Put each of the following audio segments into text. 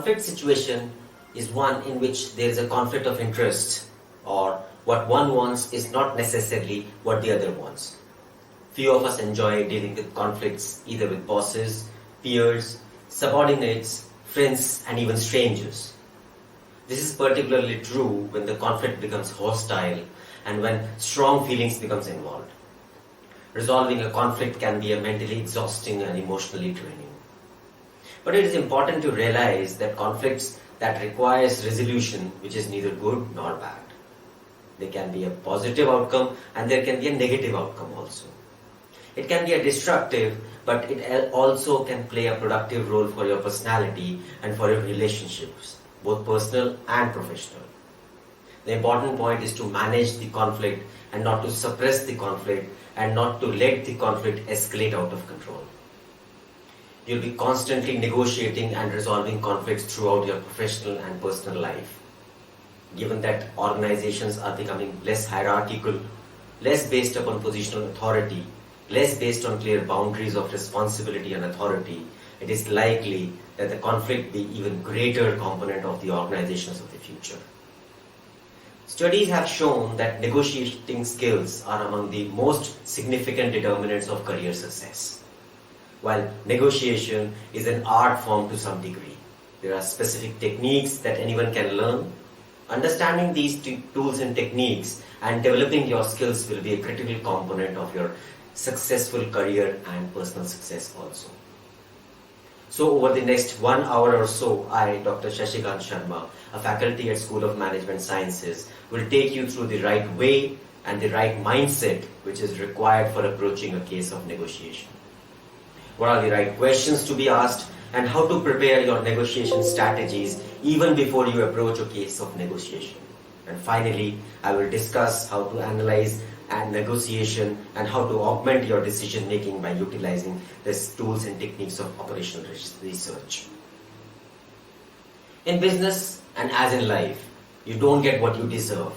conflict situation is one in which there is a conflict of interest, or what one wants is not necessarily what the other wants. Few of us enjoy dealing with conflicts either with bosses, peers, subordinates, friends, and even strangers. This is particularly true when the conflict becomes hostile and when strong feelings becomes involved. Resolving a conflict can be a mentally exhausting and emotionally draining. But it is important to realize that conflicts that requires resolution, which is neither good nor bad. There can be a positive outcome and there can be a negative outcome also. It can be a destructive, but it also can play a productive role for your personality and for your relationships, both personal and professional. The important point is to manage the conflict and not to suppress the conflict and not to let the conflict escalate out of control. You'll be constantly negotiating and resolving conflicts throughout your professional and personal life. Given that organizations are becoming less hierarchical, less based upon positional authority, less based on clear boundaries of responsibility and authority, it is likely that the conflict be even greater component of the organizations of the future. Studies have shown that negotiating skills are among the most significant determinants of career success. While negotiation is an art form to some degree, there are specific techniques that anyone can learn. Understanding these tools and techniques and developing your skills will be a critical component of your successful career and personal success also. So over the next 1 hour or so, I, Dr. Shashikant Sharma, a faculty at School of Management Sciences, will take you through the right way and the right mindset which is required for approaching a case of negotiation. What are the right questions to be asked and how to prepare your negotiation strategies even before you approach a case of negotiation. And finally, I will discuss how to analyze and negotiation and how to augment your decision making by utilizing these tools and techniques of operational research. In business and as in life, you don't get what you deserve,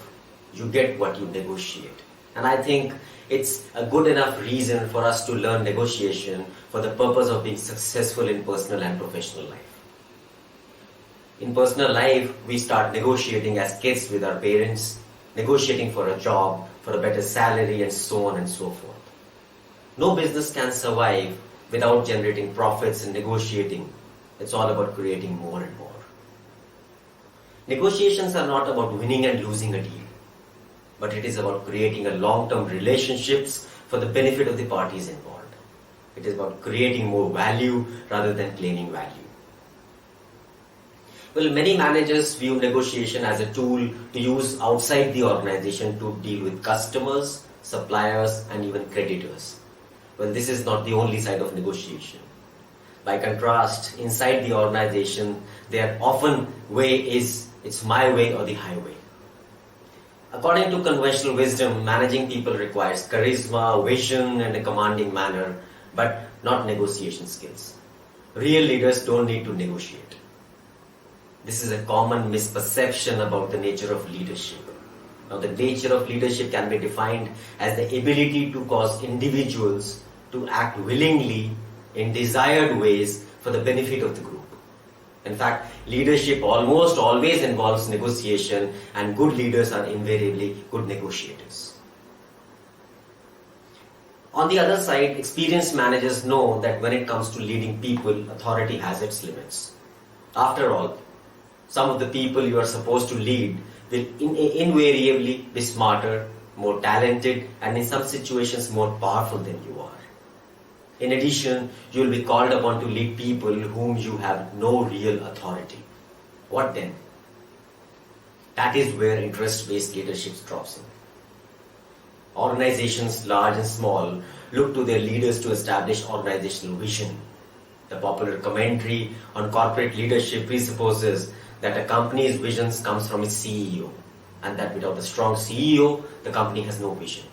you get what you negotiate. And I think it's a good enough reason for us to learn negotiation for the purpose of being successful in personal and professional life. In personal life, we start negotiating as kids with our parents, negotiating for a job, for a better salary, and so on and so forth. No business can survive without generating profits and negotiating. It's all about creating more and more. Negotiations are not about winning and losing a deal, but it is about creating a long-term relationships for the benefit of the parties involved. It is about creating more value rather than claiming value. Well, many managers view negotiation as a tool to use outside the organization to deal with customers, suppliers, and even creditors. Well, this is not the only side of negotiation. By contrast, inside the organization, their often way is it's my way or the highway. According to conventional wisdom, managing people requires charisma, vision, and a commanding manner, but not negotiation skills. Real leaders don't need to negotiate. This is a common misperception about the nature of leadership. Now, the nature of leadership can be defined as the ability to cause individuals to act willingly in desired ways for the benefit of the group. In fact, leadership almost always involves negotiation, and good leaders are invariably good negotiators. On the other side, experienced managers know that when it comes to leading people, authority has its limits. After all, some of the people you are supposed to lead will invariably be smarter, more talented, and in some situations more powerful than you are. In addition, you will be called upon to lead people whom you have no real authority. What then? That is where interest-based leadership drops in. Organizations, large and small, look to their leaders to establish organizational vision. The popular commentary on corporate leadership presupposes that a company's vision comes from its CEO, and that without a strong CEO, the company has no vision.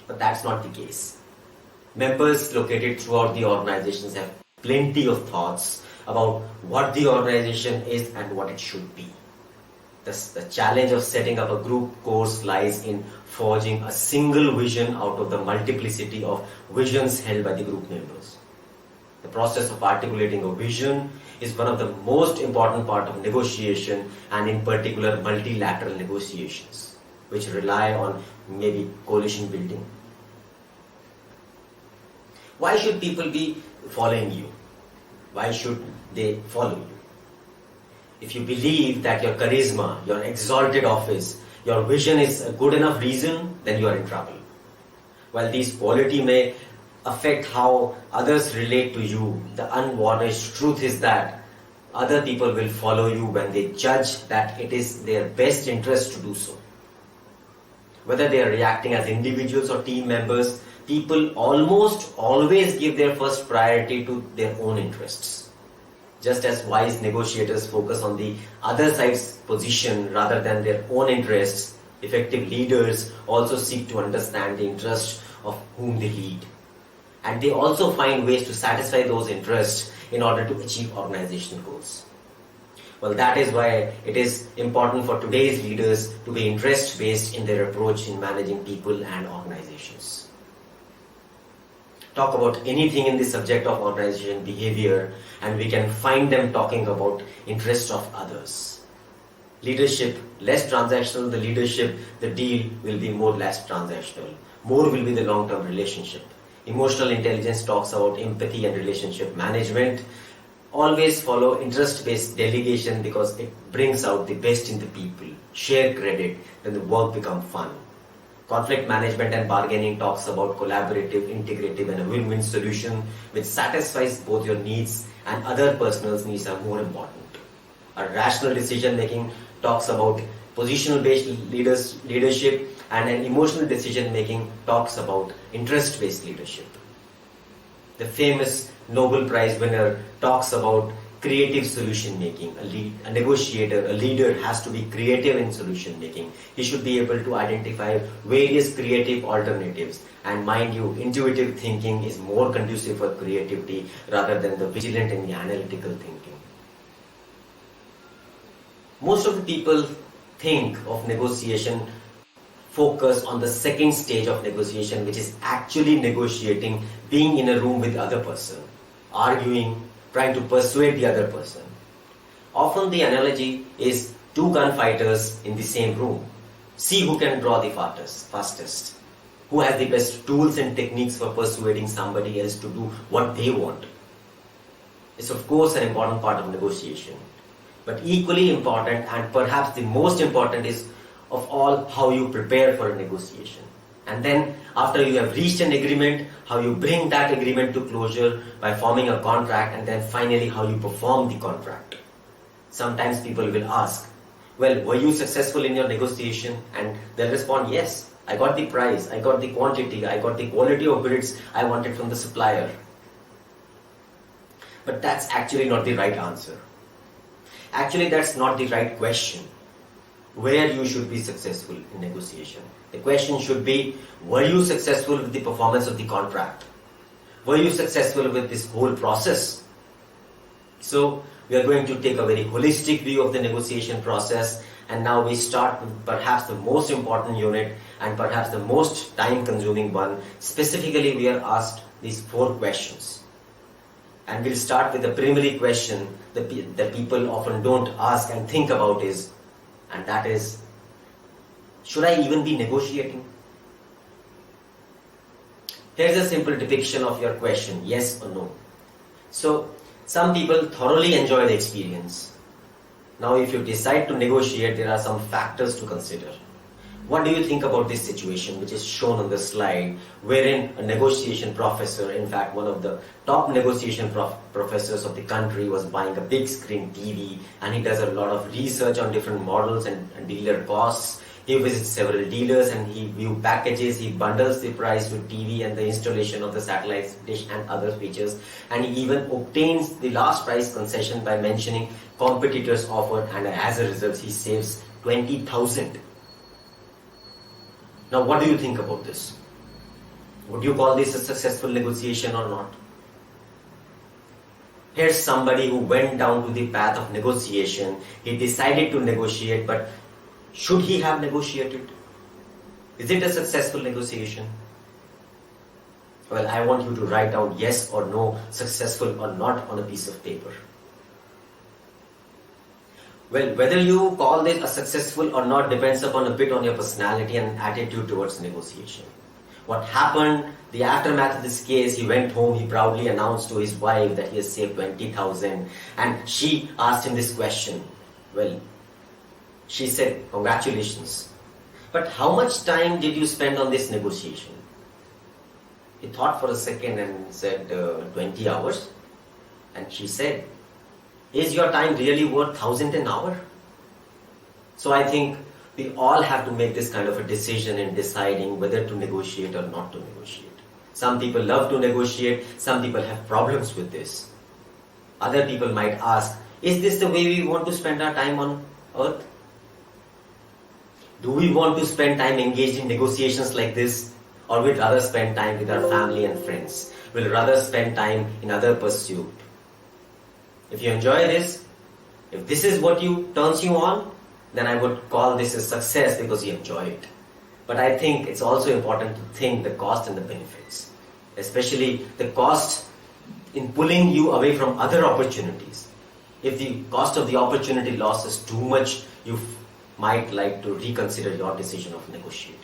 But that's not the case. Members located throughout the organizations have plenty of thoughts about what the organization is and what it should be. Thus, the challenge of setting up a group course lies in forging a single vision out of the multiplicity of visions held by the group members. The process of articulating a vision is one of the most important part of negotiation, and in particular multilateral negotiations, which rely on maybe coalition building. Why should people be following you? Why should they follow you? If you believe that your charisma, your exalted office, your vision is a good enough reason, then you are in trouble. While these qualities may affect how others relate to you, the unvarnished truth is that other people will follow you when they judge that it is their best interest to do so. Whether they are reacting as individuals or team members, people almost always give their first priority to their own interests. Just as wise negotiators focus on the other side's position rather than their own interests, effective leaders also seek to understand the interests of whom they lead. And they also find ways to satisfy those interests in order to achieve organizational goals. Well, that is why it is important for today's leaders to be interest-based in their approach in managing people and organizations. Talk about anything in the subject of organization behavior and we can find them talking about interests of others. Leadership, less transactional the leadership, the deal will be more less transactional. More will be the long-term relationship. Emotional intelligence talks about empathy and relationship management. Always follow interest-based delegation because it brings out the best in the people. Share credit, then the work becomes fun. Conflict management and bargaining talks about collaborative, integrative and a win-win solution which satisfies both your needs and other personal needs are more important. A rational decision making talks about positional-based leadership and an emotional decision making talks about interest-based leadership. The famous Nobel Prize winner talks about creative solution making. A negotiator, a leader has to be creative in solution making. He should be able to identify various creative alternatives. And mind you, intuitive thinking is more conducive for creativity rather than the vigilant and the analytical thinking. Most of the people think of negotiation focus on the second stage of negotiation, which is actually negotiating, being in a room with the other person, arguing, trying to persuade the other person. Often the analogy is two gunfighters in the same room. See who can draw the fastest, who has the best tools and techniques for persuading somebody else to do what they want. It's of course an important part of negotiation. But equally important and perhaps the most important is of all how you prepare for a negotiation. And then after you have reached an agreement, how you bring that agreement to closure by forming a contract, and then finally how you perform the contract. Sometimes people will ask, well, were you successful in your negotiation? And they'll respond, yes, I got the price, I got the quantity, I got the quality of goods I wanted from the supplier. But that's actually not the right answer. Actually, that's not the right question. Where you should be successful in negotiation. The question should be, were you successful with the performance of the contract? Were you successful with this whole process? So we are going to take a very holistic view of the negotiation process, and now we start with perhaps the most important unit and perhaps the most time-consuming one. Specifically, we are asked these 4 questions. And we'll start with the primary question that people often don't ask and think about is, and that is, should I even be negotiating? Here's a simple depiction of your question, yes or no. So, some people thoroughly enjoy the experience. Now, if you decide to negotiate, there are some factors to consider. What do you think about this situation, which is shown on the slide, wherein a negotiation professor, in fact, one of the top negotiation professors of the country was buying a big screen TV, and he does a lot of research on different models and dealer costs. He visits several dealers and he views packages, he bundles the price with TV and the installation of the satellite dish and other features, and he even obtains the last price concession by mentioning competitors' offer, and as a result he saves 20,000. Now, what do you think about this? Would you call this a successful negotiation or not? Here's somebody who went down to the path of negotiation. He decided to negotiate, but should he have negotiated? Is it a successful negotiation? Well, I want you to write down yes or no, successful or not on a piece of paper. Well, whether you call this a successful or not depends upon a bit on your personality and attitude towards negotiation. What happened, the aftermath of this case, he went home, he proudly announced to his wife that he has saved 20,000, and she asked him this question. Well, she said, congratulations. But how much time did you spend on this negotiation? He thought for a second and said, 20 hours. And she said, is your time really worth 1,000 an hour? So I think we all have to make this kind of a decision in deciding whether to negotiate or not to negotiate. Some people love to negotiate, some people have problems with this. Other people might ask, is this the way we want to spend our time on earth? Do we want to spend time engaged in negotiations like this? Or we'd rather spend time with our family and friends? We'll rather spend time in other pursuit? If you enjoy this, if this is what turns you on, then I would call this a success because you enjoy it. But I think it's also important to think the cost and the benefits, especially the cost in pulling you away from other opportunities. If the cost of the opportunity loss is too much, you might like to reconsider your decision of negotiating.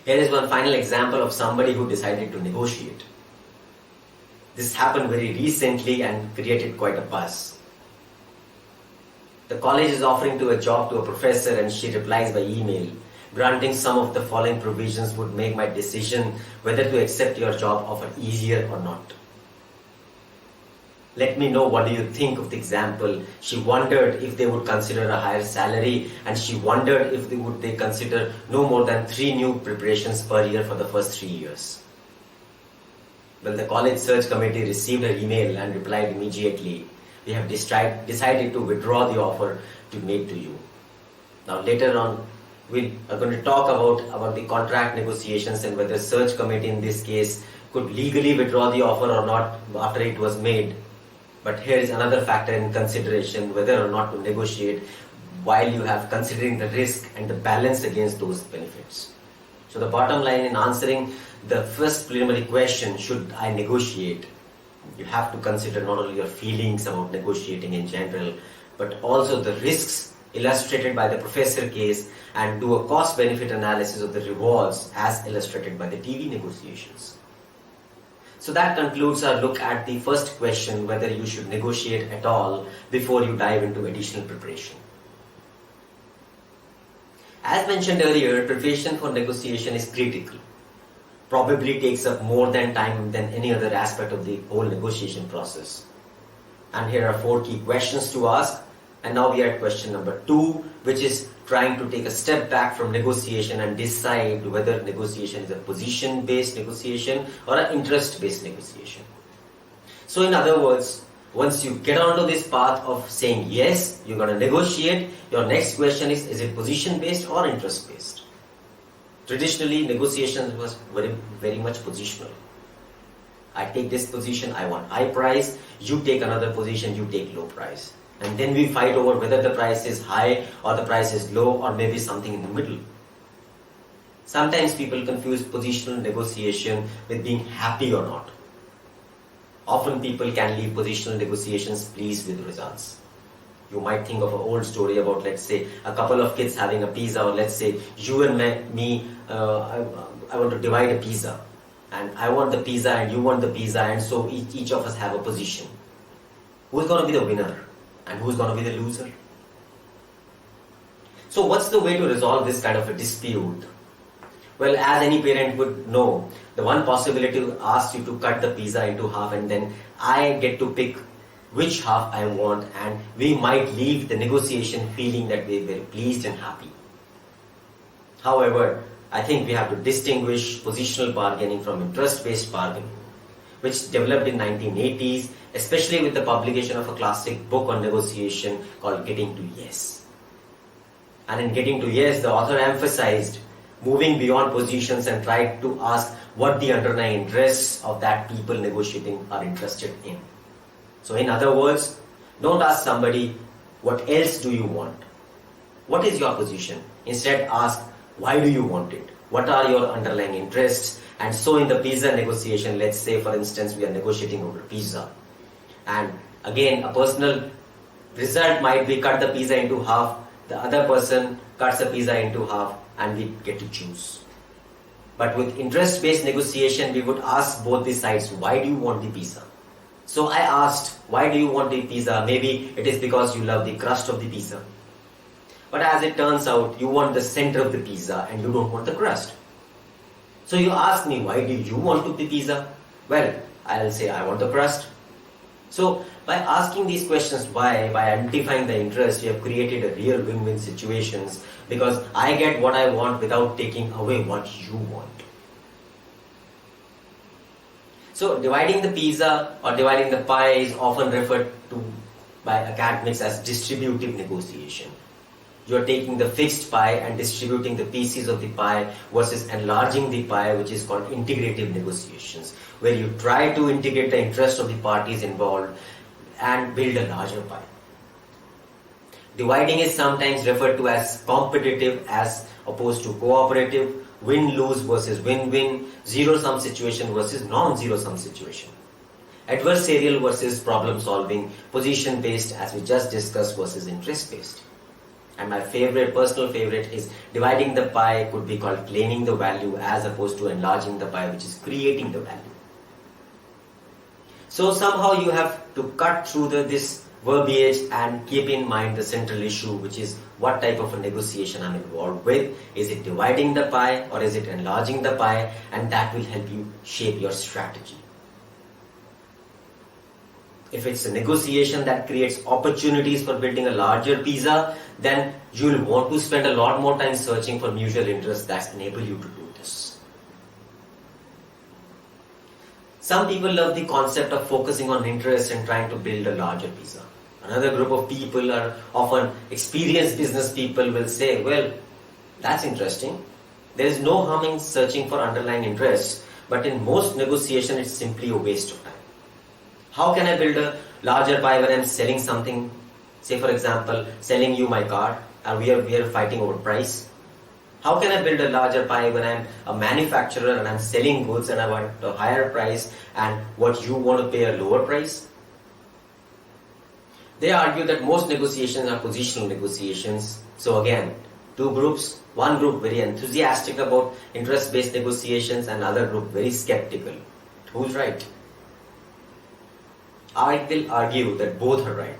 Here is one final example of somebody who decided to negotiate. This happened very recently and created quite a buzz. The college is offering a job to a professor and she replies by email, granting some of the following provisions would make my decision whether to accept your job offer easier or not. Let me know what do you think of the example. She wondered if they would consider a higher salary, and she wondered if they consider no more than 3 new preparations per year for the first 3 years. Well, the college search committee received her email and replied immediately, we have decided to withdraw the offer to make to you. Now later on, we are going to talk about the contract negotiations and whether search committee in this case could legally withdraw the offer or not after it was made. But here is another factor in consideration, whether or not to negotiate while you have considering the risk and the balance against those benefits. So the bottom line in answering the first preliminary question, should I negotiate? You have to consider not only your feelings about negotiating in general, but also the risks illustrated by the professor case and do a cost-benefit analysis of the rewards as illustrated by the TV negotiations. So that concludes our look at the first question, whether you should negotiate at all before you dive into additional preparation. As mentioned earlier, preparation for negotiation is critical. Probably takes up more time than any other aspect of the whole negotiation process. And here are 4 key questions to ask. And now we are at question number 2, which is trying to take a step back from negotiation and decide whether negotiation is a position-based negotiation or an interest-based negotiation. So in other words, once you get onto this path of saying yes, you're going to negotiate, your next question is it position-based or interest-based? Traditionally, negotiation was very much positional. I take this position, I want high price, you take another position, you take low price. And then we fight over whether the price is high or the price is low or maybe something in the middle. Sometimes people confuse positional negotiation with being happy or not. Often people can leave positional negotiations pleased with results. You might think of an old story about, let's say, a couple of kids having a pizza, or let's say you and me, I want to divide a pizza. And I want the pizza and you want the pizza, and so each of us have a position. Who's going to be the winner? And who's going to be the loser? So what's the way to resolve this kind of a dispute? Well, as any parent would know, the one possibility asks you to cut the pizza into half and then I get to pick which half I want, and we might leave the negotiation feeling that we were pleased and happy. However, I think we have to distinguish positional bargaining from interest-based bargaining, which developed in 1980s, especially with the publication of a classic book on negotiation called Getting to Yes. And in Getting to Yes, the author emphasized moving beyond positions and tried to ask what the underlying interests of that people negotiating are interested in. So in other words, don't ask somebody, what else do you want? What is your position? Instead ask, why do you want it? What are your underlying interests? And so in the pizza negotiation, let's say for instance we are negotiating over pizza, and again a personal result might be cut the pizza into half, the other person cuts the pizza into half, and we get to choose. But with interest-based negotiation, we would ask both the sides, why do you want the pizza? So I asked, why do you want the pizza? Maybe it is because you love the crust of the pizza. But as it turns out, you want the center of the pizza and you don't want the crust. So you ask me, why do you want the pizza? Well, I'll say I want the crust. So by asking these questions, why, by identifying the interest, we have created a real win-win situations, because I get what I want without taking away what you want. So dividing the pizza or dividing the pie is often referred to by academics as distributive negotiation. You are taking the fixed pie and distributing the pieces of the pie versus enlarging the pie, which is called integrative negotiations, where you try to integrate the interest of the parties involved and build a larger pie. Dividing is sometimes referred to as competitive as opposed to cooperative, win-lose versus win-win, zero-sum situation versus non-zero-sum situation, adversarial versus problem-solving, position-based as we just discussed versus interest-based. And my personal favorite is dividing the pie could be called claiming the value as opposed to enlarging the pie, which is creating the value. So somehow you have to cut through this verbiage and keep in mind the central issue, which is what type of a negotiation I'm involved with. Is it dividing the pie or is it enlarging the pie? And that will help you shape your strategy. If it's a negotiation that creates opportunities for building a larger pizza, then you'll want to spend a lot more time searching for mutual interests that enable you to do this. Some people love the concept of focusing on interests and trying to build a larger pizza. Another group of people are often experienced business people will say, well, that's interesting. There is no harm in searching for underlying interests, but in most negotiation, it's simply a waste of time. How can I build a larger pie when I'm selling something? Say for example, selling you my car and we are fighting over price. How can I build a larger pie when I'm a manufacturer and I'm selling goods and I want a higher price and what you want to pay a lower price? They argue that most negotiations are positional negotiations. So again, two groups, one group very enthusiastic about interest-based negotiations and another group very skeptical. Who's right? I will argue that both are right.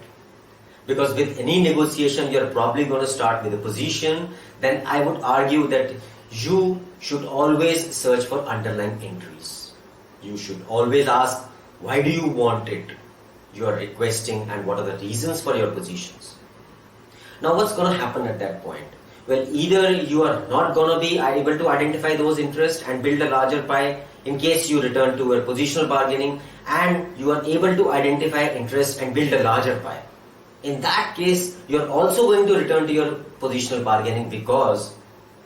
Because with any negotiation, you're probably going to start with a position. Then I would argue that you should always search for underlying entries. You should always ask, why do you want it? You are requesting and what are the reasons for your positions. Now what's going to happen at that point? Well, either you are not going to be able to identify those interests and build a larger pie in case you return to your positional bargaining and you are able to identify interests and build a larger pie. In that case, you are also going to return to your positional bargaining because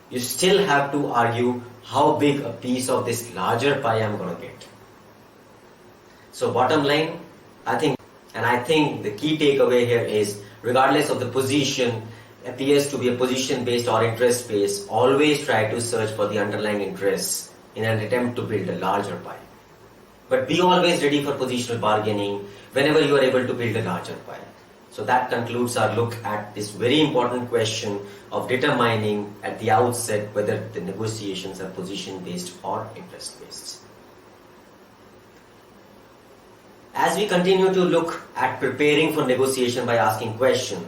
you still have to argue how big a piece of this larger pie I'm going to get. So bottom line, I think the key takeaway here is regardless of the position appears to be a position based or interest based, always try to search for the underlying interests in an attempt to build a larger pie. But be always ready for positional bargaining whenever you are able to build a larger pie. So that concludes our look at this very important question of determining at the outset whether the negotiations are position based or interest based. As we continue to look at preparing for negotiation by asking question,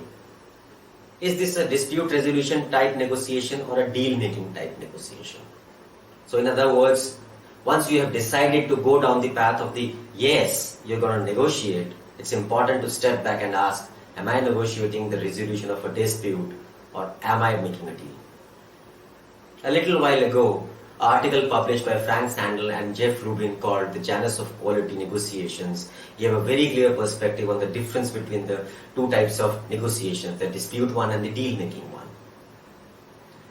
is this a dispute resolution type negotiation or a deal making type negotiation? So in other words, once you have decided to go down the path of the yes, you're going to negotiate, it's important to step back and ask, am I negotiating the resolution of a dispute or am I making a deal? A little while ago, an article published by Frank Sandel and Jeff Rubin called The Janus of Quality Negotiations gave a very clear perspective on the difference between the two types of negotiations, the dispute one and the deal making one.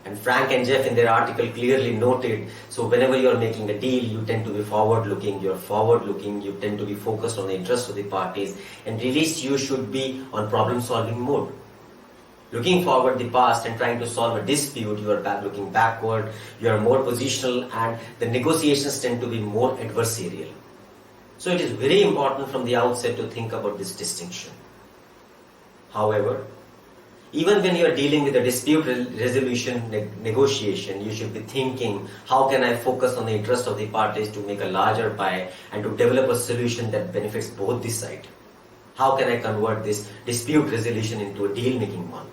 And Frank and Jeff in their article clearly noted, so whenever you are making a deal, you tend to be forward-looking, you tend to be focused on the interests of the parties, and at least you should be on problem-solving mode. Looking forward the past and trying to solve a dispute, you are looking backward, you are more positional, and the negotiations tend to be more adversarial. So it is very important from the outset to think about this distinction. However, even when you are dealing with a dispute resolution negotiation, you should be thinking, how can I focus on the interest of the parties to make a larger pie and to develop a solution that benefits both the sides? How can I convert this dispute resolution into a deal-making one?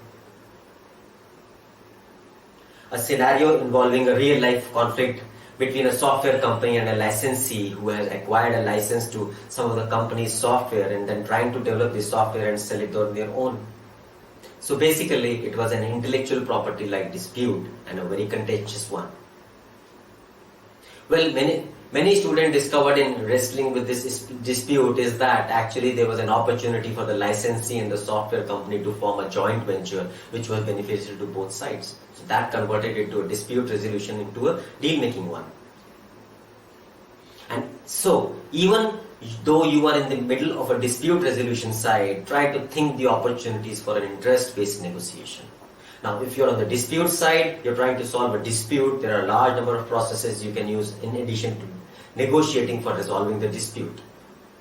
A scenario involving a real-life conflict between a software company and a licensee who has acquired a license to some of the company's software and then trying to develop this software and sell it on their own. So basically, it was an intellectual property-like dispute and a very contentious one. Well, many students discovered in wrestling with this dispute is that actually there was an opportunity for the licensee and the software company to form a joint venture which was beneficial to both sides. So that converted it to a dispute resolution into a deal-making one. And so, even though you are in the middle of a dispute resolution side, try to think the opportunities for an interest-based negotiation. Now, if you're on the dispute side, you're trying to solve a dispute, there are a large number of processes you can use in addition to negotiating for resolving the dispute.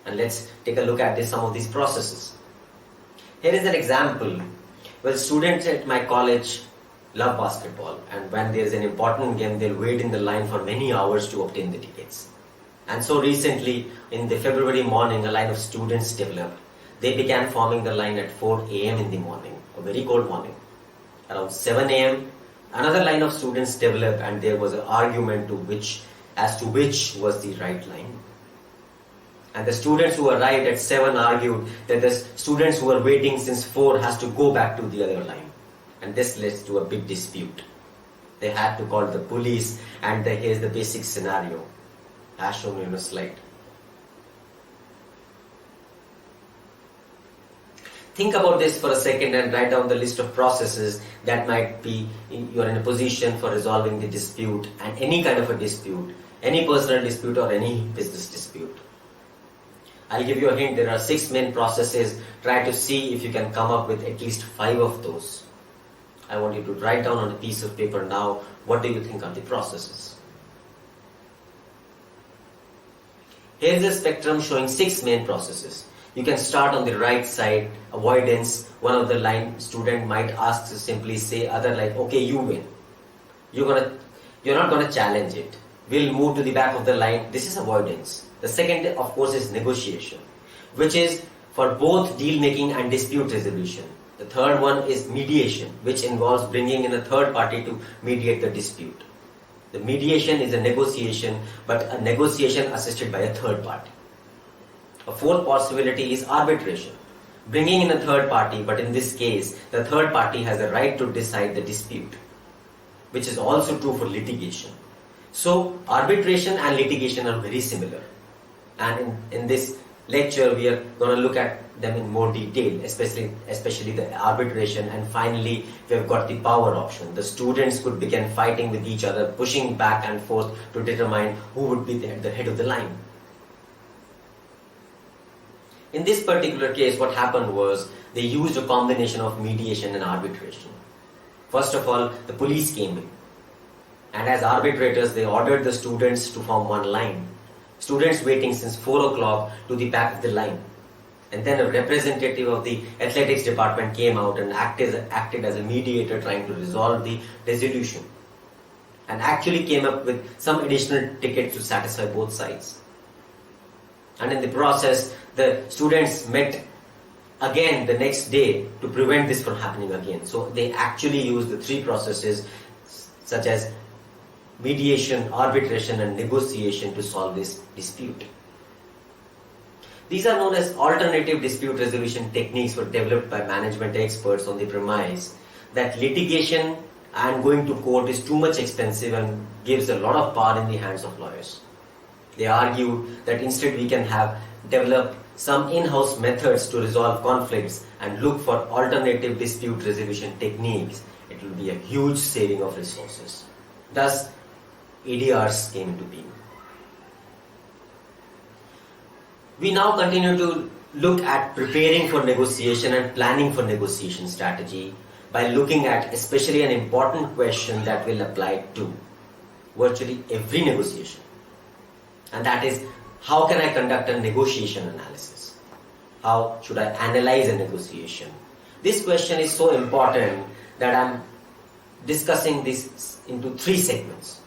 And let's take a look at some of these processes. Here is an example. Well, students at my college love basketball, and when there is an important game, they'll wait in the line for many hours to obtain the tickets. And so recently, in the February morning, a line of students developed. They began forming the line at 4 a.m. in the morning, a very cold morning. Around 7 a.m., another line of students developed, and there was an argument as to which was the right line. And the students who arrived at 7 argued that the students who were waiting since 4 has to go back to the other line. And this led to a big dispute. They had to call the police, and here's the basic scenario, as shown in a slide. Think about this for a second and write down the list of processes that might be you're in a position for resolving the dispute, and any kind of a dispute, any personal dispute or any business dispute. I'll give you a hint, there are 6 main processes. Try to see if you can come up with at least 5 of those. I want you to write down on a piece of paper now, what do you think are the processes? Here's a spectrum showing 6 main processes. You can start on the right side, avoidance. One of the line student might ask to simply say other like, okay, you win. You're not gonna challenge it. We'll move to the back of the line. This is avoidance. The second, of course, is negotiation, which is for both deal making and dispute resolution. The third one is mediation, which involves bringing in a third party to mediate the dispute. The mediation is a negotiation, but a negotiation assisted by a third party. A fourth possibility is arbitration, bringing in a third party, but in this case, the third party has the right to decide the dispute, which is also true for litigation. So, arbitration and litigation are very similar. And in this lecture, we are going to look at them in more detail, especially the arbitration, and finally, we have got the power option. The students could begin fighting with each other, pushing back and forth to determine who would be at the head of the line. In this particular case, what happened was they used a combination of mediation and arbitration. First of all, the police came in, and as arbitrators, they ordered the students to form one line. Students waiting since 4 o'clock to the back of the line. And then a representative of the athletics department came out and acted as a mediator trying to resolve the resolution. And actually came up with some additional tickets to satisfy both sides. And in the process, the students met again the next day to prevent this from happening again. So they actually used the 3 processes such as mediation, arbitration and negotiation to solve this dispute. These are known as alternative dispute resolution techniques were developed by management experts on the premise that litigation and going to court is too much expensive and gives a lot of power in the hands of lawyers. They argue that instead we can develop some in-house methods to resolve conflicts and look for alternative dispute resolution techniques. It will be a huge saving of resources. Thus, ADRs came into being. We now continue to look at preparing for negotiation and planning for negotiation strategy by looking at especially an important question that will apply to virtually every negotiation. And that is, how can I conduct a negotiation analysis? How should I analyze a negotiation? This question is so important that I'm discussing this into 3 segments.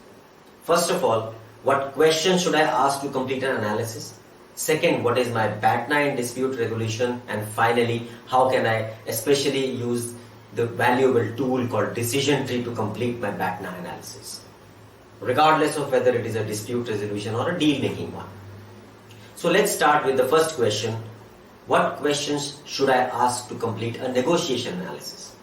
First of all, what question should I ask to complete an analysis? Second, what is my BATNA in dispute resolution? And finally, how can I especially use the valuable tool called decision tree to complete my BATNA analysis, regardless of whether it is a dispute resolution or a deal making one. So let's start with the first question. What questions should I ask to complete a negotiation analysis?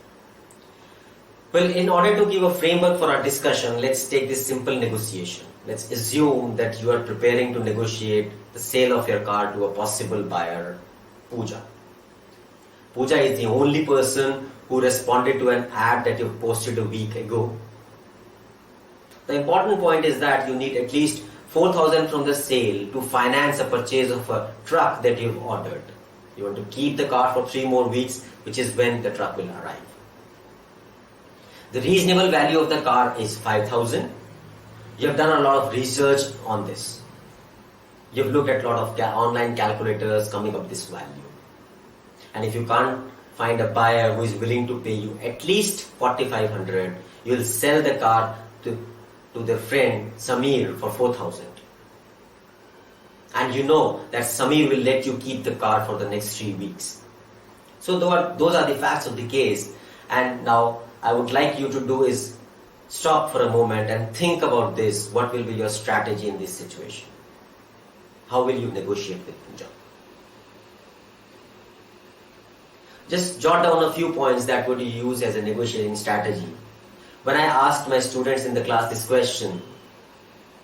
Well, in order to give a framework for our discussion, let's take this simple negotiation. Let's assume that you are preparing to negotiate the sale of your car to a possible buyer, Pooja. Pooja is the only person who responded to an ad that you posted a week ago. The important point is that you need at least 4,000 from the sale to finance a purchase of a truck that you've ordered. You want to keep the car for 3 more weeks, which is when the truck will arrive. The reasonable value of the car is 5,000. You have done a lot of research on this. You've looked at a lot of online calculators coming up with this value. And if you can't find a buyer who is willing to pay you at least 4,500, you will sell the car to their friend Samir for 4,000. And you know that Samir will let you keep the car for the next 3 weeks. So those are the facts of the case. And now I would like you to do is stop for a moment and think about this. What will be your strategy in this situation? How will you negotiate with Pooja? Just jot down a few points that would you use as a negotiating strategy. When I asked my students in the class this question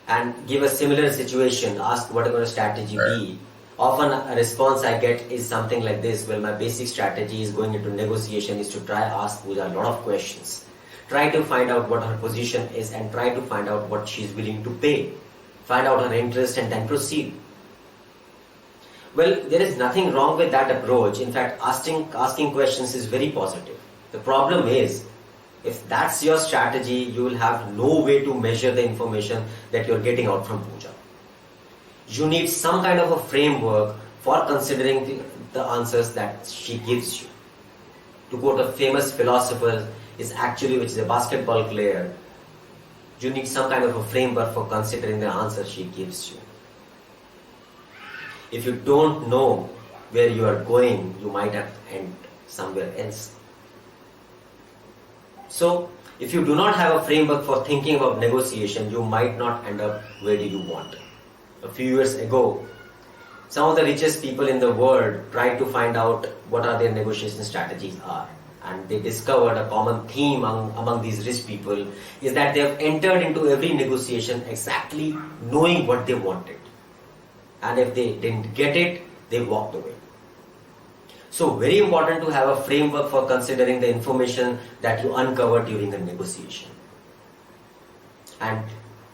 and give a similar situation, ask what will a strategy be, often a response I get is something like this. Well, my basic strategy is going into negotiation is to try ask Pooja a lot of questions. Try to find out what her position is and try to find out what she is willing to pay. Find out her interest and then proceed. Well, there is nothing wrong with that approach. In fact, asking questions is very positive. The problem is, if that's your strategy, you will have no way to measure the information that you're getting out from Pooja. You need some kind of a framework for considering the answers that she gives you. To quote a famous philosopher, which is a basketball player, you need some kind of a framework for considering the answer she gives you. If you don't know where you are going, you might have to end somewhere else. So, if you do not have a framework for thinking about negotiation, you might not end up where do you want. A few years ago, some of the richest people in the world tried to find out what are their negotiation strategies are. And they discovered a common theme among these rich people is that they have entered into every negotiation exactly knowing what they wanted. And if they didn't get it, they walked away. So very important to have a framework for considering the information that you uncover during a negotiation. And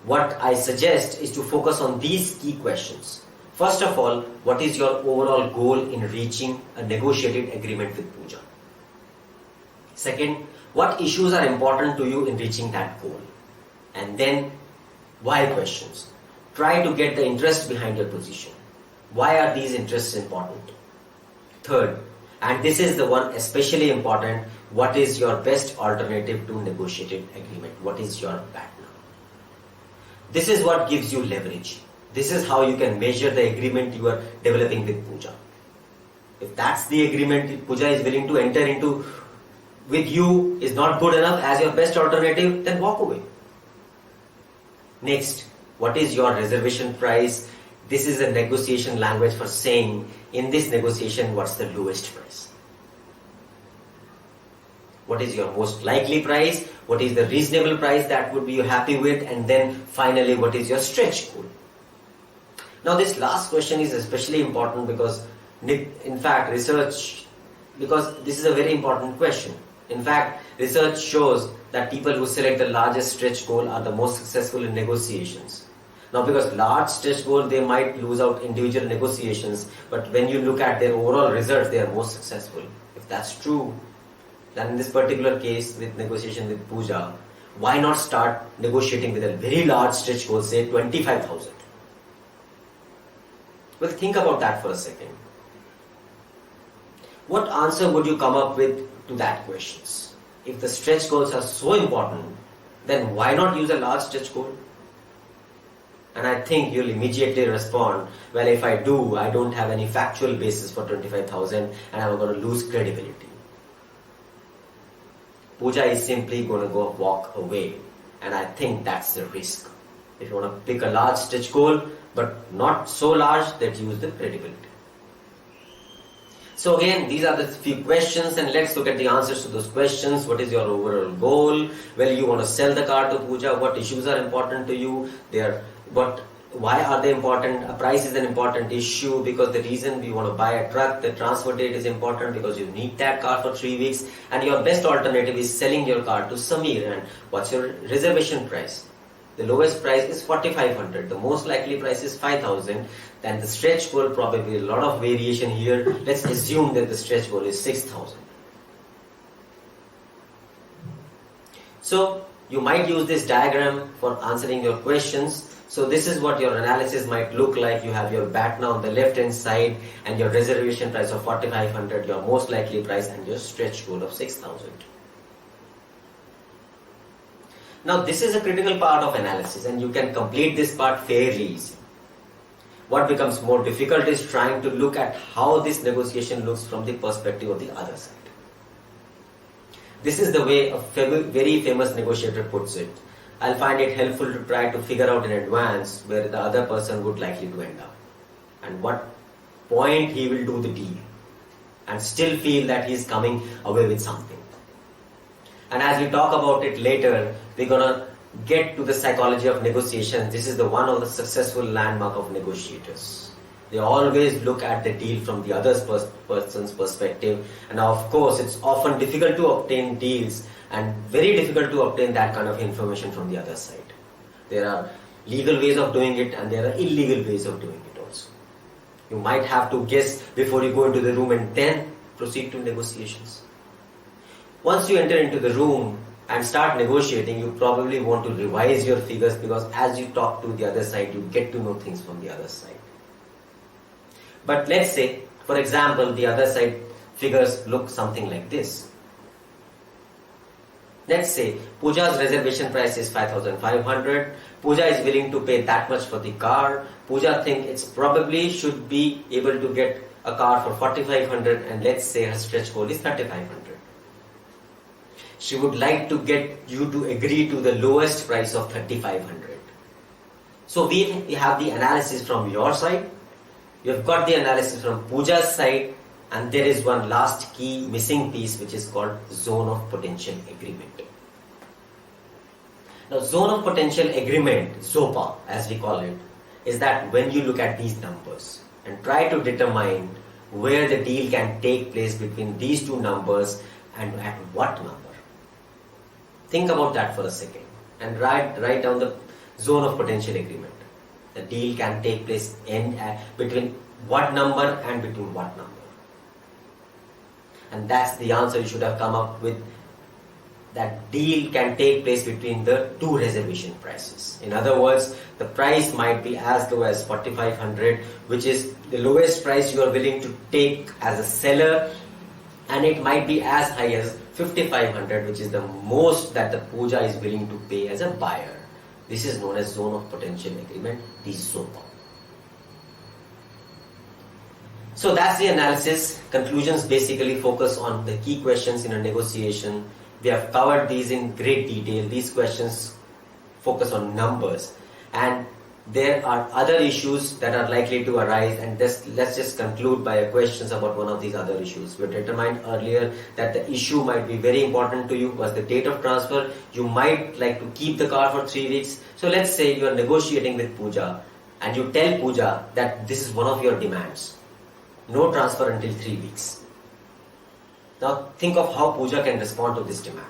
what I suggest is to focus on these key questions. First of all, what is your overall goal in reaching a negotiated agreement with Pooja? Second, what issues are important to you in reaching that goal? And then, why questions? Try to get the interest behind your position. Why are these interests important? Third, and this is the one especially important, what is your best alternative to negotiated agreement? What is your BATNA? This is what gives you leverage. This is how you can measure the agreement you are developing with Pooja. If that's the agreement Pooja is willing to enter into with you is not good enough as your best alternative, then walk away. Next, what is your reservation price? This is a negotiation language for saying, in this negotiation, what's the lowest price? What is your most likely price? What is the reasonable price that would be you happy with? And then finally, what is your stretch goal? Now this last question is especially important because this is a very important question. In fact, research shows that people who select the largest stretch goal are the most successful in negotiations. Now, because large stretch goal, they might lose out individual negotiations, but when you look at their overall results, they are most successful. If that's true, then in this particular case with negotiation with Pooja, why not start negotiating with a very large stretch goal, say 25,000? Well, think about that for a second. What answer would you come up with to that questions? If the stretch goals are so important, then why not use a large stretch goal? And I think you'll immediately respond, well, if I do, I don't have any factual basis for 25,000 and I'm going to lose credibility. Pooja is simply going to go walk away, and I think that's the risk. If you want to pick a large stretch goal, but not so large that you lose the credibility. So again, these are the few questions, and let's look at the answers to those questions. What is your overall goal? Well, you want to sell the car to Pooja. What issues are important to you? Why are they important? A price is an important issue because the reason we want to buy a truck, the transfer date is important because you need that car for 3 weeks, and your best alternative is selling your car to Samir. And what's your reservation price? The lowest price is 4,500. The most likely price is 5,000. Then the stretch goal, probably a lot of variation here. Let's assume that the stretch goal is 6,000. So you might use this diagram for answering your questions. So this is what your analysis might look like. You have your BATNA on the left hand side and your reservation price of 4,500, your most likely price, and your stretch goal of 6,000. Now this is a critical part of analysis, and you can complete this part fairly easy. What becomes more difficult is trying to look at how this negotiation looks from the perspective of the other side. This is the way a very famous negotiator puts it. I'll find it helpful to try to figure out in advance where the other person would likely to end up and what point he will do the deal and still feel that he's coming away with something. And as we talk about it later, we're going to get to the psychology of negotiation. This is the one of the successful landmark of negotiators. They always look at the deal from the other person's perspective. And now, of course, it's often difficult to obtain deals and very difficult to obtain that kind of information from the other side. There are legal ways of doing it and there are illegal ways of doing it also. You might have to guess before you go into the room and then proceed to negotiations. Once you enter into the room and start negotiating, you probably want to revise your figures because as you talk to the other side, you get to know things from the other side. But let's say, for example, the other side figures look something like this. Let's say Pooja's reservation price is 5,500. Pooja is willing to pay that much for the car. Pooja thinks it's probably should be able to get a car for 4,500, and let's say her stretch goal is 3,500. She would like to get you to agree to the lowest price of 3,500. So we have the analysis from your side. You have got the analysis from Pooja's side, and there is one last key missing piece which is called zone of potential agreement. Now, zone of potential agreement, ZOPA as we call it, is that when you look at these numbers and try to determine where the deal can take place between these two numbers and at what number. Think about that for a second and write down the zone of potential agreement. The deal can take place between what number and between what number. And that's the answer you should have come up with. That deal can take place between the two reservation prices. In other words, the price might be as low as 4,500, which is the lowest price you are willing to take as a seller, and it might be as high as 5,500, which is the most that the Pooja is willing to pay as a buyer. This is known as zone of potential agreement, the ZOPA. So that's the analysis. Conclusions basically focus on the key questions in a negotiation. We have covered these in great detail. These questions focus on numbers, and there are other issues that are likely to arise, and let's just conclude by questions about one of these other issues. We determined earlier that the issue might be very important to you was the date of transfer. You might like to keep the car for 3 weeks. So let's say you are negotiating with Pooja and you tell Pooja that this is one of your demands. No transfer until 3 weeks. Now think of how Pooja can respond to this demand.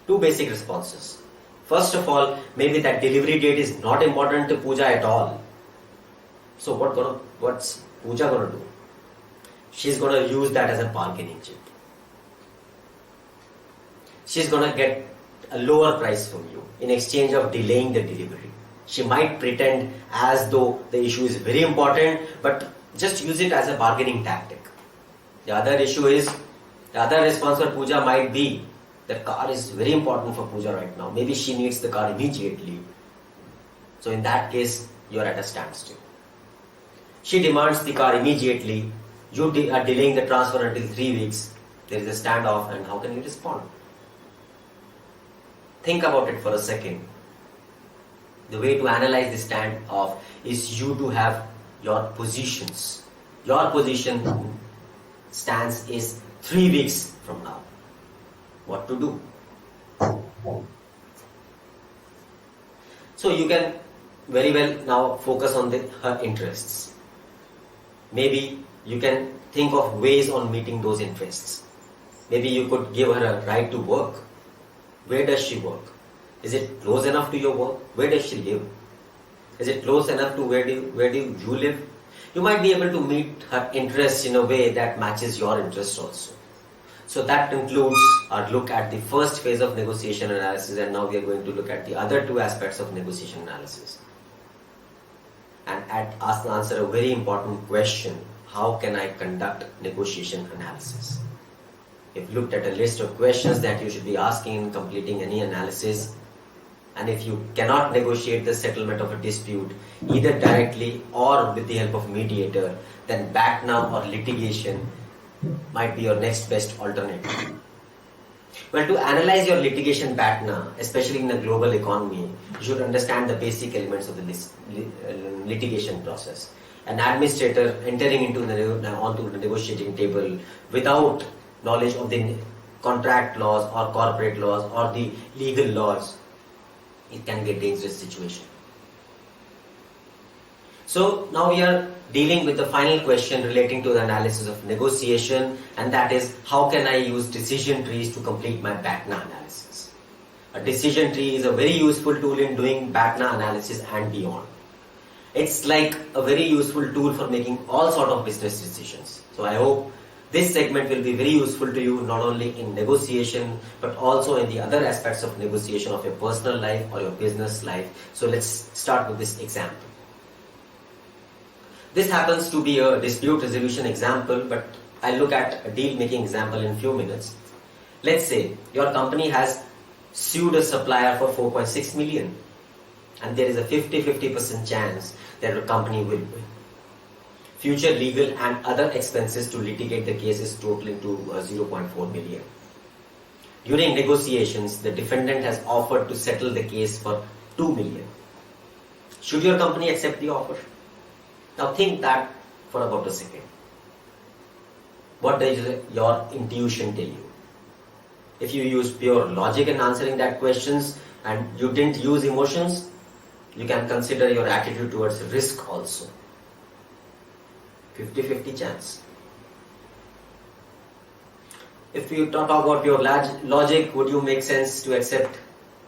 Two basic responses. First of all, maybe that delivery date is not important to Pooja at all. So what's Pooja gonna do? She's gonna use that as a bargaining chip. she's gonna get a lower price from you in exchange of delaying the delivery. She might pretend as though the issue is very important, but just use it as a bargaining tactic. The other response for Pooja might be, the car is very important for Pooja right now. Maybe she needs the car immediately. So in that case, you are at a standstill. She demands the car immediately. You are delaying the transfer until 3 weeks. There is a standoff, and how can you respond? Think about it for a second. The way to analyze the standoff is you to have your positions. Your position stance is 3 weeks from now. What to do? So you can very well now focus on her interests. Maybe you can think of ways on meeting those interests. Maybe you could give her a right to work. Where does she work? Is it close enough to your work? Where does she live? Is it close enough to where do you live? You might be able to meet her interests in a way that matches your interests also. So that concludes our look at the first phase of negotiation analysis, and now we are going to look at the other two aspects of negotiation analysis. And answer a very important question: how can I conduct negotiation analysis? We've looked at a list of questions that you should be asking in completing any analysis. And if you cannot negotiate the settlement of a dispute, either directly or with the help of mediator, then BATNA or litigation might be your next best alternative. Well, to analyze your litigation BATNA, especially in a global economy, you should understand the basic elements of the litigation process. An administrator entering onto the negotiating table without knowledge of the contract laws or corporate laws or the legal laws, it can be a dangerous situation. So now we are dealing with the final question relating to the analysis of negotiation, and that is, how can I use decision trees to complete my BATNA analysis? A decision tree is a very useful tool in doing BATNA analysis and beyond. It's like a very useful tool for making all sort of business decisions. So I hope this segment will be very useful to you, not only in negotiation, but also in the other aspects of negotiation of your personal life or your business life. So let's start with this example. This happens to be a dispute resolution example, but I'll look at a deal making example in a few minutes. Let's say your company has sued a supplier for 4.6 million, and there is a 50-50% chance that the company will win. Future legal and other expenses to litigate the case is totaling to 0.4 million. During negotiations, the defendant has offered to settle the case for 2 million. Should your company accept the offer? Now think that for about a second. What does your intuition tell you? If you use pure logic in answering that questions and you didn't use emotions, you can consider your attitude towards risk also. 50-50 chance. If you talk about your logic, would you make sense to accept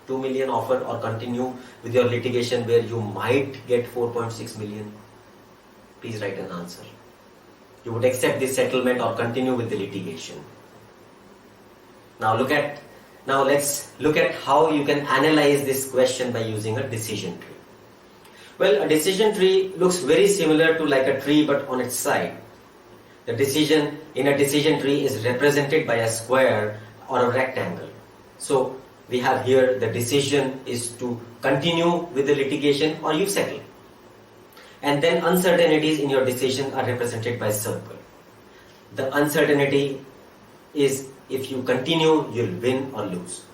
2 million offer or continue with your litigation where you might get 4.6 million? Please write an answer. You would accept this settlement or continue with the litigation. Now let's look at how you can analyze this question by using a decision tree. Well, a decision tree looks very similar to like a tree but on its side. The decision in a decision tree is represented by a square or a rectangle. So we have here the decision is to continue with the litigation or you settle. And then uncertainties in your decision are represented by a circle. The uncertainty is if you continue, you'll win or lose.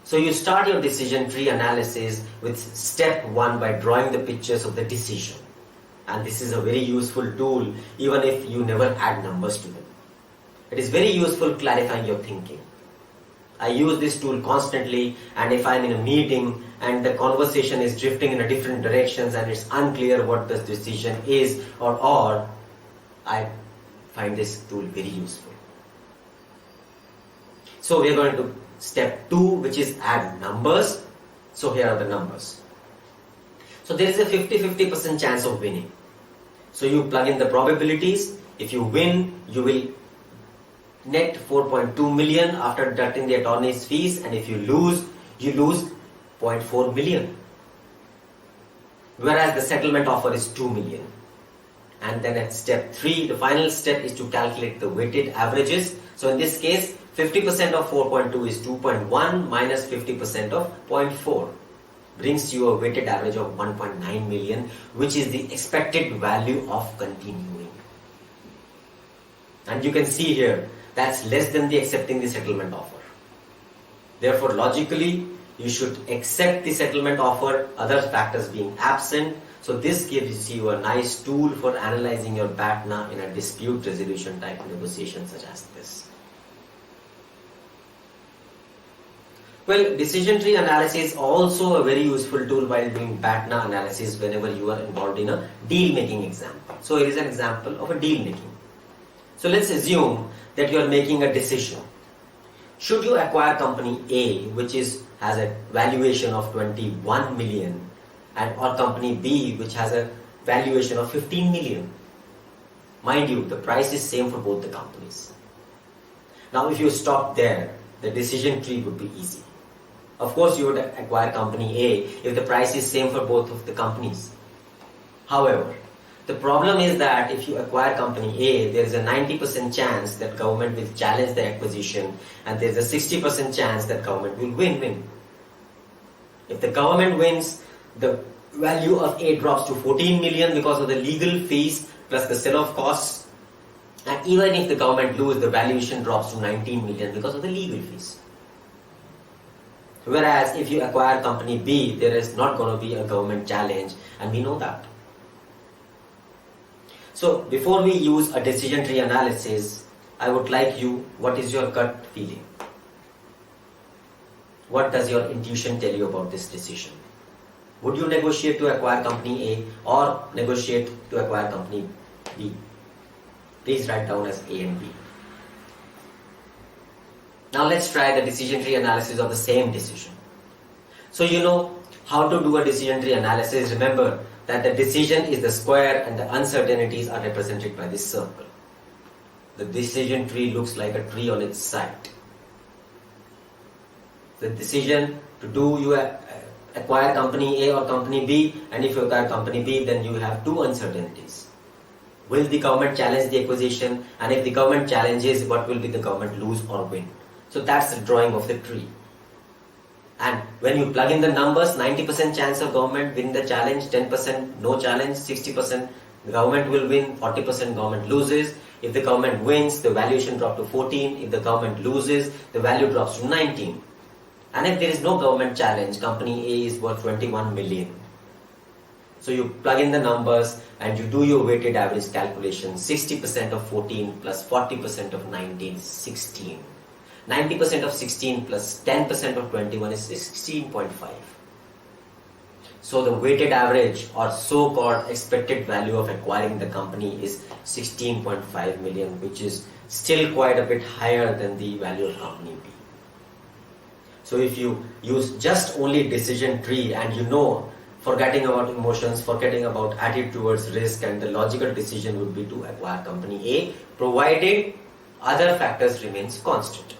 So you start your decision tree analysis with step 1 by drawing the pictures of the decision. And this is a very useful tool even if you never add numbers to them. It is very useful clarifying your thinking. I use this tool constantly, and if I'm in a meeting and the conversation is drifting in a different directions and it's unclear what the decision is or I find this tool very useful. So we are going to step 2, which is add numbers. So here are the numbers. So there is a 50-50% chance of winning. So you plug in the probabilities. If you win, you will net 4.2 million after deducting the attorney's fees, and if you lose zero point 0.4 million. Whereas the settlement offer is 2 million. And then at step 3, the final step is to calculate the weighted averages. So in this case, 50% of 4.2 is 2.1 minus 50% of 0.4 brings you a weighted average of 1.9 million, which is the expected value of continuing. And you can see here, that's less than the accepting the settlement offer. Therefore, logically, you should accept the settlement offer, other factors being absent. So this gives you a nice tool for analyzing your BATNA in a dispute resolution type negotiation such as this. Well, decision tree analysis is also a very useful tool while doing BATNA analysis whenever you are involved in a deal making example. So here is an example of a deal making. So let's assume that you are making a decision. Should you acquire company A, which has a valuation of 21 million, or company B, which has a valuation of 15 million? Mind you, the price is same for both the companies. Now, if you stop there, the decision tree would be easy. Of course, you would acquire company A if the price is same for both of the companies. However, the problem is that if you acquire company A, there is a 90% chance that government will challenge the acquisition, and there is a 60% chance that government will win. If the government wins, the value of A drops to 14 million because of the legal fees plus the sell-off costs, and even if the government loses, the valuation drops to 19 million because of the legal fees. Whereas if you acquire company B, there is not going to be a government challenge, and we know that. So before we use a decision tree analysis, I would like you, what is your gut feeling? What does your intuition tell you about this decision? Would you negotiate to acquire company A or negotiate to acquire company B? Please write down as A and B. Now let's try the decision tree analysis of the same decision. So you know how to do a decision tree analysis. Remember that the decision is the square and the uncertainties are represented by this circle. The decision tree looks like a tree on its side. The decision to do you acquire company A or company B, and if you acquire company B, then you have two uncertainties. Will the government challenge the acquisition? And if the government challenges, what will be the government lose or win? So that's the drawing of the tree. And when you plug in the numbers, 90% chance of government win the challenge, 10% no challenge, 60% the government will win, 40% government loses. If the government wins, the valuation drops to 14. If the government loses, the value drops to 19. And if there is no government challenge, company A is worth 21 million. So you plug in the numbers and you do your weighted average calculation. 60% of 14 plus 40% of 19 is 16. 90% of 16 plus 10% of 21 is 16.5. So the weighted average or so-called expected value of acquiring the company is 16.5 million, which is still quite a bit higher than the value of company B. So if you use just only decision tree and you know, forgetting about emotions, forgetting about attitude towards risk, and the logical decision would be to acquire company A, provided other factors remains constant.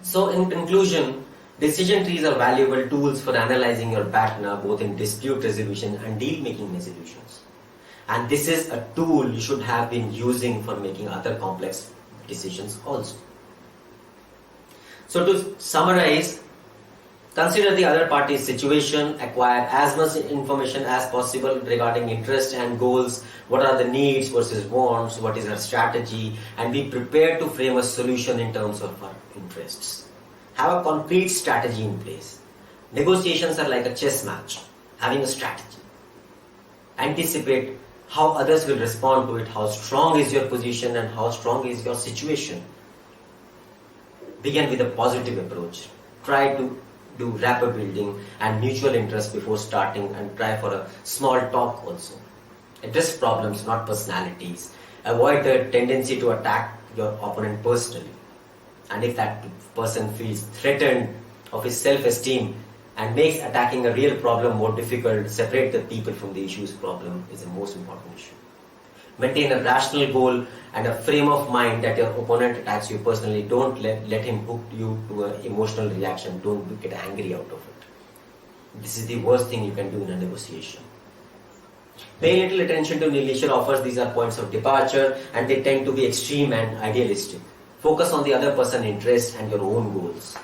So in conclusion, decision trees are valuable tools for analyzing your BATNA both in dispute resolution and deal making resolutions. And this is a tool you should have been using for making other complex decisions also. So to summarize, consider the other party's situation, acquire as much information as possible regarding interest and goals, what are the needs versus wants, what is our strategy, and be prepared to frame a solution in terms of our interests. Have a concrete strategy in place. Negotiations are like a chess match, having a strategy. Anticipate how others will respond to it, how strong is your position and how strong is your situation. Begin with a positive approach. Try to do rapport building and mutual interest before starting, and try for a small talk also. Address problems, not personalities. Avoid the tendency to attack your opponent personally. And if that person feels threatened of his self-esteem and makes attacking a real problem more difficult, separate the people from the issue's problem is the most important issue. Maintain a rational goal and a frame of mind that your opponent attacks you personally. Don't let him hook you to an emotional reaction. Don't get angry out of it. This is the worst thing you can do in a negotiation. Pay little attention to leisure offers. These are points of departure and they tend to be extreme and idealistic. Focus on the other person's interests and your own goals.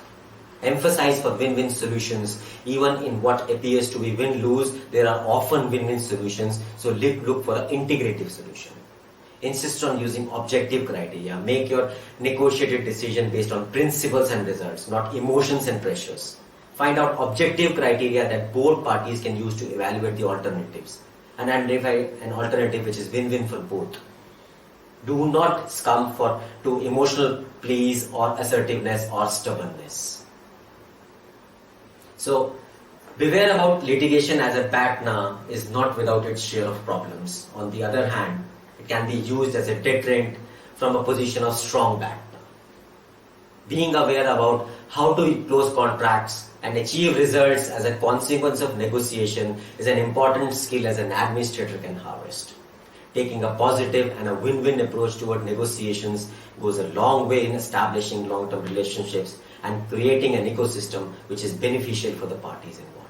Emphasize for win-win solutions. Even in what appears to be win-lose, there are often win-win solutions, so look for an integrative solution. Insist on using objective criteria. Make your negotiated decision based on principles and results, not emotions and pressures. Find out objective criteria that both parties can use to evaluate the alternatives and identify an alternative which is win-win for both. Do not succumb to emotional pleas or assertiveness or stubbornness. So, beware about litigation as a partner is not without its share of problems. On the other hand, it can be used as a deterrent from a position of strong partner. Being aware about how to close contracts and achieve results as a consequence of negotiation is an important skill as an administrator can harvest. Taking a positive and a win-win approach toward negotiations goes a long way in establishing long-term relationships and creating an ecosystem which is beneficial for the parties involved.